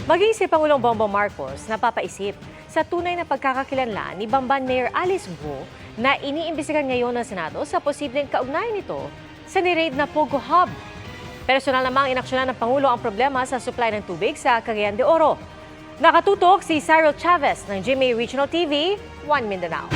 Maging si Pangulong Bongbong Marcos napapaisip sa tunay na pagkakakilanlan ni Bamban Mayor Alice Guo na iniimbestigahan ngayon ng Senado sa posibleng kaugnayan nito sa ni-raid na Pogo Hub. Personal namang inaksyonan ng Pangulo ang problema sa supply ng tubig sa Cagayan de Oro. Nakatutok si Cyril Chavez ng GMA Regional TV, 1 Mindanao.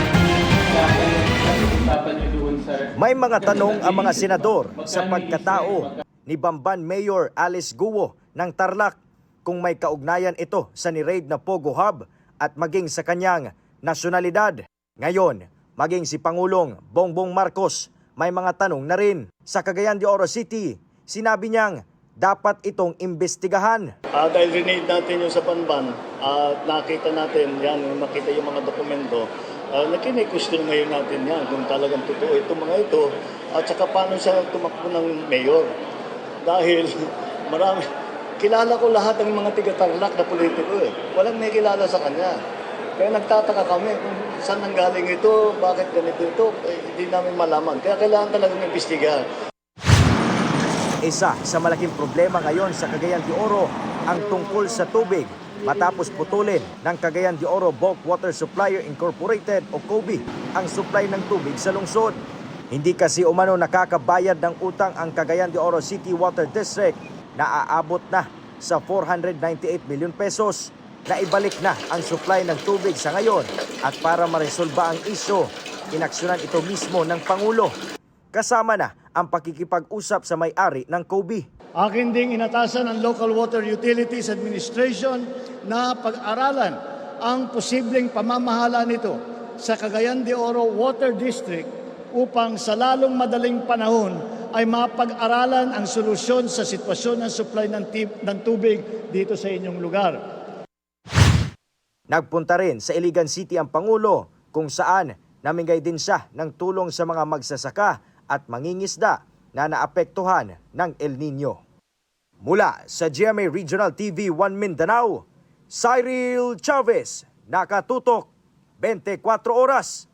May mga tanong ang mga senador sa pagkatao ni Bamban Mayor Alice Guo ng Tarlac kung may kaugnayan ito sa ni-raid na Pogo Hub at maging sa kanyang nasyonalidad. Ngayon, maging si Pangulong Bongbong Marcos may mga tanong na rin. Sa Cagayan de Oro City, sinabi niyang dapat itong imbestigahan. Dahil rinade natin yung sa Bamban at nakita natin yan, makita yung mga dokumento, nakinig-question ngayon natin yan kung talagang totoo itong mga ito at saka paano siya tumakbo ng mayor. Dahil kilala ko lahat ng mga tiga-Tarlac na politiko eh. Walang may kilala sa kanya. Kaya nagtataka kami kung saan nanggaling ito, bakit ganito ito, hindi namin malaman. Kaya kailangan talagang imbestigahan. Isa sa malaking problema ngayon sa Cagayan de Oro ang tungkol sa tubig matapos putulin ng Cagayan de Oro Bulk Water Supplier Incorporated o COBI ang supply ng tubig sa lungsod. Hindi kasi umano nakakabayad ng utang ang Cagayan de Oro City Water District na aabot na sa 498 million pesos. Naibalik na ang supply ng tubig sa ngayon at para maresolba ang isyu, inaksyonan ito mismo ng Pangulo. Kasama na ang pakikipag-usap sa may-ari ng COBI. Akin ding inatasan ng Local Water Utilities Administration na pag-aralan ang posibleng pamamahala nito sa Cagayan de Oro Water District upang sa lalong madaling panahon ay mapag-aralan ang solusyon sa sitwasyon ng supply ng tubig dito sa inyong lugar. Nagpunta rin sa Iligan City ang Pangulo kung saan namigay din siya ng tulong sa mga magsasaka at mangingisda na naapektuhan ng El Nino. Mula sa GMA Regional TV 1 Mindanao, Cyril Chavez, nakatutok 24 oras.